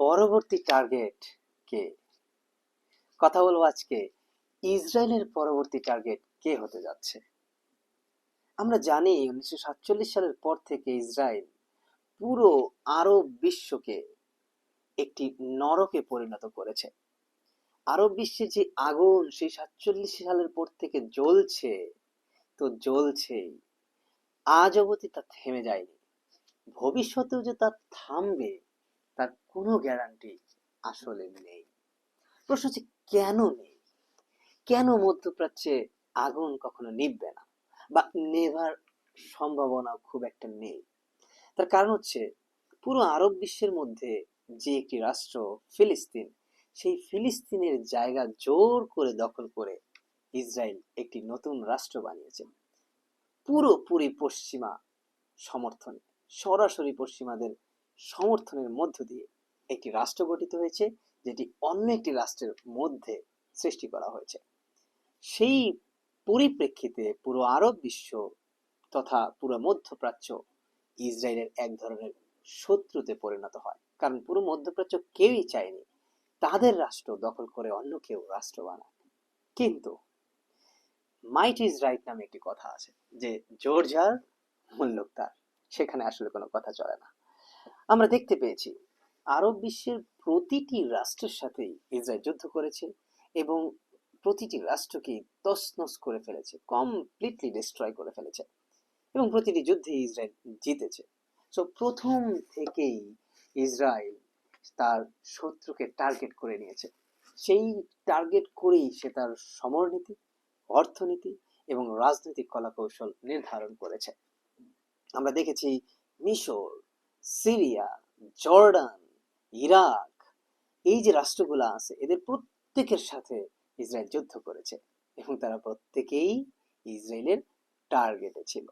পরবর্তী টার্গেট কে? কথা বলবো আজকে ইসরায়েলের পরবর্তী টার্গেট কে হতে যাচ্ছে। আমরা জানি 1947 সালের পর থেকে ইসরায়েল পুরো আরব বিশ্বকে একটি নরকে পরিণত করেছে। আরব বিশ্বে যে আগুন সেই 47 সালের পর থেকে জ্বলছে, তো জ্বলছেই, আজ অবধি তা থেমে যায়নি। ভবিষ্যতেও যে তা থামবে তার কোনো গ্যারান্টি আসলে নেই। প্রশ্ন হচ্ছে কেন নেই? কেন মধ্যপ্রাচ্যে আগুন কখনো নিভবে না বা নেভার সম্ভাবনা খুব একটা নেই? তার কারণ হচ্ছে পুরো আরব বিশ্বের মধ্যে যে একটি রাষ্ট্র ফিলিস্তিন, সেই ফিলিস্তিনের জায়গা জোর করে দখল করে ইসরায়েল একটি নতুন রাষ্ট্র বানিয়েছে পুরোপুরি পশ্চিমা সমর্থনে, সরাসরি পশ্চিমাদের সমর্থনের মধ্য দিয়ে একটি রাষ্ট্র গঠিত হয়েছে, যেটি অন্য একটি রাষ্ট্রের মধ্যে সৃষ্টি করা হয়েছে। সেই পরিপ্রেক্ষিতে পুরো আরব বিশ্ব তথা পুরো মধ্যপ্রাচ্য ইসরায়েলের এক ধরনের শত্রুতে পরিণত হয়, কারণ পুরো মধ্যপ্রাচ্য কেউই চায়নি তাদের রাষ্ট্র দখল করে অন্য কেউ রাষ্ট্র বানাক। কিন্তু মাইট ইজ রাইট নামে একটি কথা আছে, যে জোর যার মূল্য তার, সেখানে আসলে কোনো কথা চলে না। আমরা দেখতে পেয়েছি আরব বিশ্বের প্রতিটি রাষ্ট্রের সাথেই ইসরায়েল যুদ্ধ করেছে এবং প্রতিটি রাষ্ট্রকে তছনছ করে ফেলেছে, কমপ্লিটলি ডিস্ট্রয় করে ফেলেছে, এবং প্রতিটি যুদ্ধে ইসরায়েল জিতেছে। সো প্রথম থেকেই ইসরায়েল তার শত্রুকে টার্গেট করে নিয়েছে। সেই টার্গেট করেই সে তার সমরনীতি, অর্থনীতি এবং রাজনৈতিক কলাকৌশল নির্ধারণ করেছে। আমরা দেখেছি মিশর, সিরিয়া, জর্ডান, ইরাক, এই যে রাষ্ট্রগুলো আছে এদের প্রত্যেকের সাথে ইসরায়েল যুদ্ধ করেছে এবং তারা প্রত্যেকেই ইসরায়েলের টার্গেটে ছিল।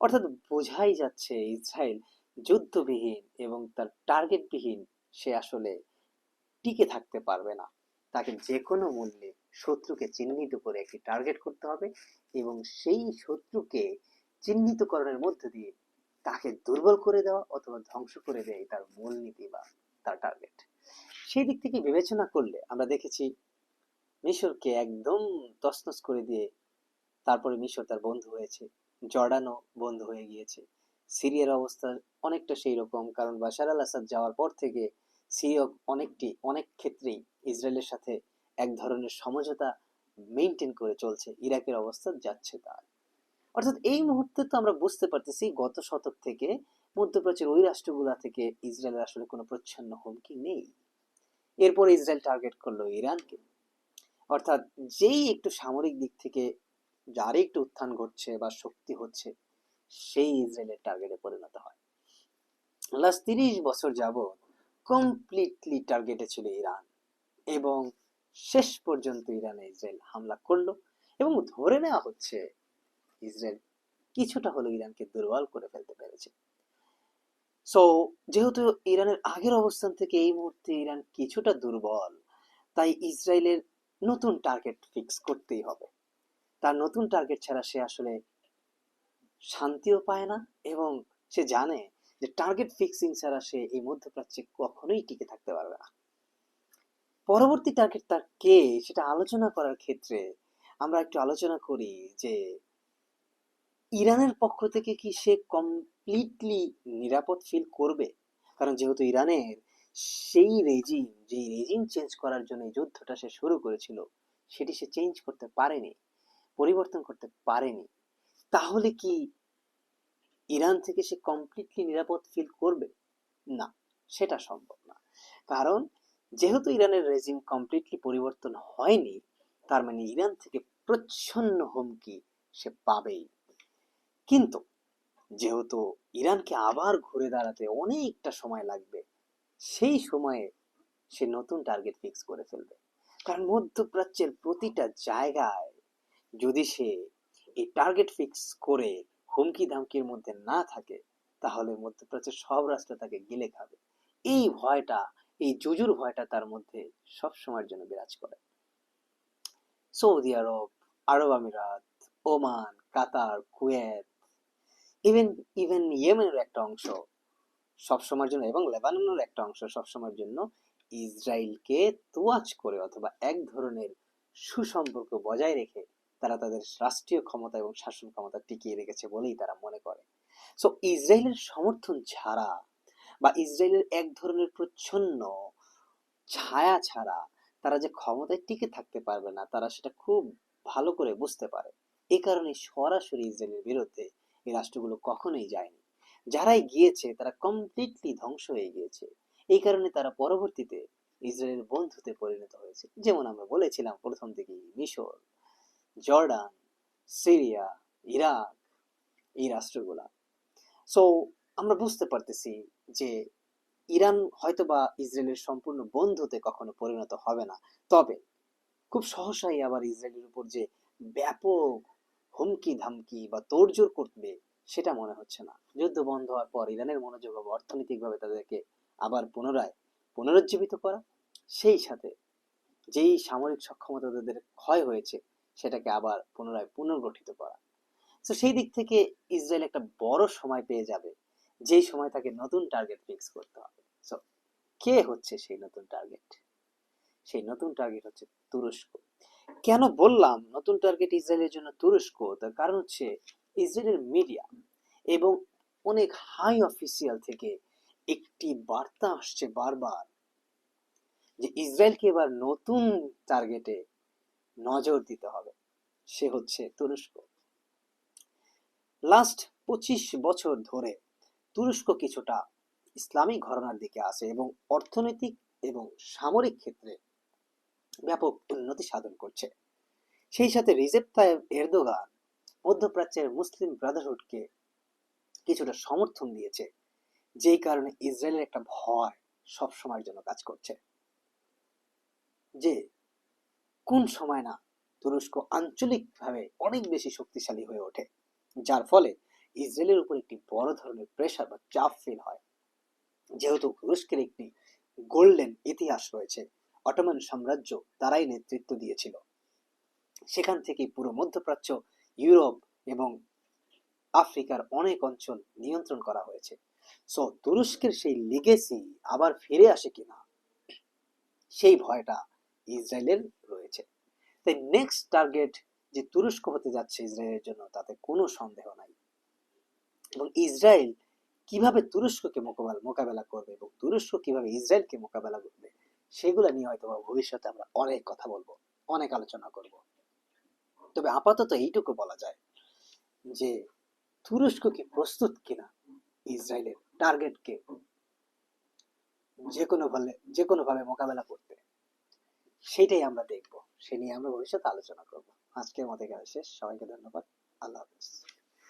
অর্থাৎ বোঝাই যাচ্ছে ইসরায়েল যুদ্ধবিহীন এবং তার টার্গেটবিহীন সে আসলে টিকে থাকতে পারবে না। তাকে যে কোনো মূল্যে শত্রুকে চিহ্নিত করে একটি টার্গেট করতে হবে এবং সেই শত্রুকে চিহ্নিতকরণের মধ্য দিয়ে তাকে দুর্বল করে দেওয়া অথবা ধ্বংস করে দেয় তার মূলনীতি বা তার টার্গেট। সেই দিক থেকে বিবেচনা করলে আমরা দেখেছি মিশরকে একদম তছনছ করে দিয়ে তারপরে মিশর তার বন্ধু হয়েছে, জর্ডানও বন্ধু হয়ে গিয়েছে। সিরিয়ার অবস্থা অনেকটা সেই রকম, কারণ বাশার আল আসাদ যাওয়ার পর থেকে সিরিয়া অনেক ক্ষেত্রেই ইসরায়েলের সাথে এক ধরনের সমঝোতা মেনটেন করে চলছে। ইরাকের অবস্থা যাচ্ছে তার। অর্থাৎ এই মুহূর্তে তো আমরা বুঝতে পারতেছি গত শতক থেকে মধ্যপ্রাচ্যের ওই রাষ্ট্রগুলা থেকে ইসরায়েলের আসলে কোনো প্রচ্ছন্ন হুমকি নেই। এরপর ইসরায়েল টার্গেট করলো ইরানকে। অর্থাৎ যেই একটু সামরিক দিক থেকে যার একটু উত্থান ঘটছে বা শক্তি হচ্ছে, সেই ইসরায়েলের টার্গেটে পরিণত হয়। লাস্ট 30 বছর যাবৎ কমপ্লিটলি টার্গেটে ছিল ইরান এবং শেষ পর্যন্ত ইরানে ইসরায়েল হামলা করলো এবং ধরে নেওয়া হচ্ছে ইসরায়েল কিছুটা হলেও ইরানকে দুর্বল করে ফেলতে পেরেছে। সো যেহেতু ইরানের আগের অবস্থান থেকে এই মুহূর্তে ইরান কিছুটা দুর্বল, তাই ইসরায়েলের নতুন টার্গেট ফিক্স করতেই হবে। তার নতুন টার্গেট ছাড়া সে আসলে শান্তিও পায় না এবং সে জানে যে টার্গেট ফিক্সিং ছাড়া সে এই মধ্যপ্রাচ্যে কখনোই টিকে থাকতে পারবে না। পরবর্তী টার্গেট তার কে সেটা আলোচনা করার ক্ষেত্রে আমরা একটু আলোচনা করি যে ইরানের পক্ষ থেকে কি সে কমপ্লিটলি নিরাপদ ফিল করবে, কারণ যেহেতু ইরানের সেই রেজিম, যে রেজিম চেঞ্জ করার জন্য এই যুদ্ধটা সে শুরু করেছিল, সেটি সে চেঞ্জ করতে পারেনি, পরিবর্তন করতে পারেনি। তাহলে কি ইরান থেকে সে কমপ্লিটলি নিরাপদ ফিল করবে? না, সেটা সম্ভব না। কারণ যেহেতু ইরানের রেজিম কমপ্লিটলি পরিবর্তন হয়নি, তার মানে ইরান থেকে প্রচ্ছন্ন হুমকি সে পাবেই। কিন্তু যেহেতু ইরানকে আবার ঘুরে দাঁড়াতে অনেকটা সময় লাগবে, সেই সময়ে সে নতুন টার্গেট ফিক্স করে ফেলবে। কারণ মধ্যপ্রাচ্যের প্রতিটা জায়গায় যদি সে এই টার্গেট ফিক্স করে হুমকি ধামকির মধ্যে না থাকে, তাহলে মধ্যপ্রাচ্যের সব রাষ্ট্র তাকে গিলে খাবে। এই ভয়টা, এই জুজুর ভয়টা তার মধ্যে সব সময়ের জন্য বিরাজ করে। সৌদি আরব, আরব আমিরাত, ওমান, কাতার, কুয়েত, ইভেন ইভেন ইয়েমেনের একটা অংশ সবসময়ের জন্য এবং লেবাননের একটা অংশ সবসময়ের জন্য ইসরায়েলকে তোয়াজ করে অথবা এক ধরনের সুসম্পর্ক বজায় রেখে তারা তাদের রাষ্ট্রীয় ক্ষমতা এবং শাসন ক্ষমতা টিকিয়ে রেখেছে বলেই তারা মনে করে। সো ইসরায়েলের সমর্থন ছাড়া বা ইসরায়েলের এক ধরনের প্রচ্ছন্ন ছায়া ছাড়া তারা যে ক্ষমতায় টিকে থাকতে পারবে না, তারা সেটা খুব ভালো করে বুঝতে পারে। এ কারণে সরাসরি ইসরায়েলের বিরুদ্ধে এই রাষ্ট্রগুলো কখনোই যায়নি। যারাই গিয়েছে তারা কমপ্লিটলি ধ্বংস হয়ে গিয়েছে। এই কারণে তারা পরবর্তীতে ইসরায়েলের বন্ধুতে পরিণত হয়েছে। যেমন আমরা বলেছিলাম প্রথম থেকেই, মিশর, জর্ডান, সিরিয়া, ইরাক, এই রাষ্ট্রগুলা। সো আমরা বুঝতে পারতেছি যে ইরান হয়তোবা ইসরায়েলের সম্পূর্ণ বন্ধুতে কখনো পরিণত হবে না, তবে খুব সহসাই আবার ইসরায়েলের উপর যে ব্যাপক হুমকি ধামকি বা তোড়জোড় করবে সেটা মনে হচ্ছে না। যুদ্ধ বন্ধ হওয়ার পর ইরানের মনোযোগ হবে অর্থনৈতিকভাবে তাদেরকে আবার পুনরায় পুনরুজ্জীবিত করা, সেই সাথে যেই সামরিক সক্ষমতা তাদের ক্ষয় হয়েছে সেটাকে আবার পুনরায় পুনর্গঠিত করা। তো সেই দিক থেকে ইসরায়েল একটা বড় সময় পেয়ে যাবে, যেই সময় তাকে নতুন টার্গেট ফিক্স করতে হবে। সো কে হচ্ছে সেই নতুন টার্গেট? সেই নতুন টার্গেট হচ্ছে তুরস্ক। কেন বললাম নতুন টার্গেট ইসরায়েলের জন্য তুরস্ক? তার কারণ হচ্ছে ইসরায়েলের মিডিয়া এবং অনেক হাই অফিসিয়াল থেকে একটি বার্তা আসছে বারবার যে ইসরায়েলকে এবার নতুন টার্গেটে নজর দিতে হবে, সে হচ্ছে তুরস্ক। লাস্ট 25 বছর ধরে তুরস্ক কিছুটা ইসলামিক ঘরানার দিকে আসে এবং অর্থনৈতিক এবং সামরিক ক্ষেত্রে ব্যাপক উন্নতি সাধন করছে। সেই সাথে রিসেপ তাইয়েপ এরদোগান মধ্যপ্রাচ্যের মুসলিম ব্রাদারহুডকে কিছুটা সমর্থন দিয়েছে, যেই কারণে ইসরায়েলের একটা ভয় সব সময়ের জন্য কাজ করছে যে কোন সময় না তুরস্ক আঞ্চলিকভাবে অনেক বেশি শক্তিশালী হয়ে ওঠে, যার ফলে ইসরায়েলের উপর একটি বড় ধরনের প্রেশার বা চাপ ফিল হয়। যেহেতু তুরস্কের একটি গোল্ডেন ইতিহাস রয়েছে, অটোমান সাম্রাজ্য তারাই নেতৃত্ব দিয়েছিল, সেখান থেকে পুরো মধ্যপ্রাচ্য, ইউরোপ এবং আফ্রিকার অনেক অঞ্চল নিয়ন্ত্রণ করা হয়েছে। সো তুরস্কের সেই লিগেসি আবার ফিরে আসে কিনা সেই ভয়টা ইসরায়েলের রয়েছে। তাই নেক্সট টার্গেট যে তুরস্ক হতে যাচ্ছে ইসরায়েলের জন্য তাতে কোনো সন্দেহ নাই। এবং ইসরায়েল কিভাবে তুরস্ককে মোকাবেলা করবে এবং তুরস্ক কিভাবে ইসরায়েলকে মোকাবেলা করবে সেগুলো নিয়ে হয়তো ভবিষ্যতে আমরা অনেক কথা বলবো, অনেক আলোচনা করব। তবে আপাতত এইটুকু বলা যায় যে তুরস্ক কি প্রস্তুত কিনা ইসরায়েলের টার্গেটকে যে কোনো ভাবে মোকাবেলা করতে, সেটাই আমরা দেখব, সে নিয়ে আমরা ভবিষ্যতে আলোচনা করব। আজকের মতো এখানে শেষ। সবাইকে ধন্যবাদ। আল্লাহ হাফেজ।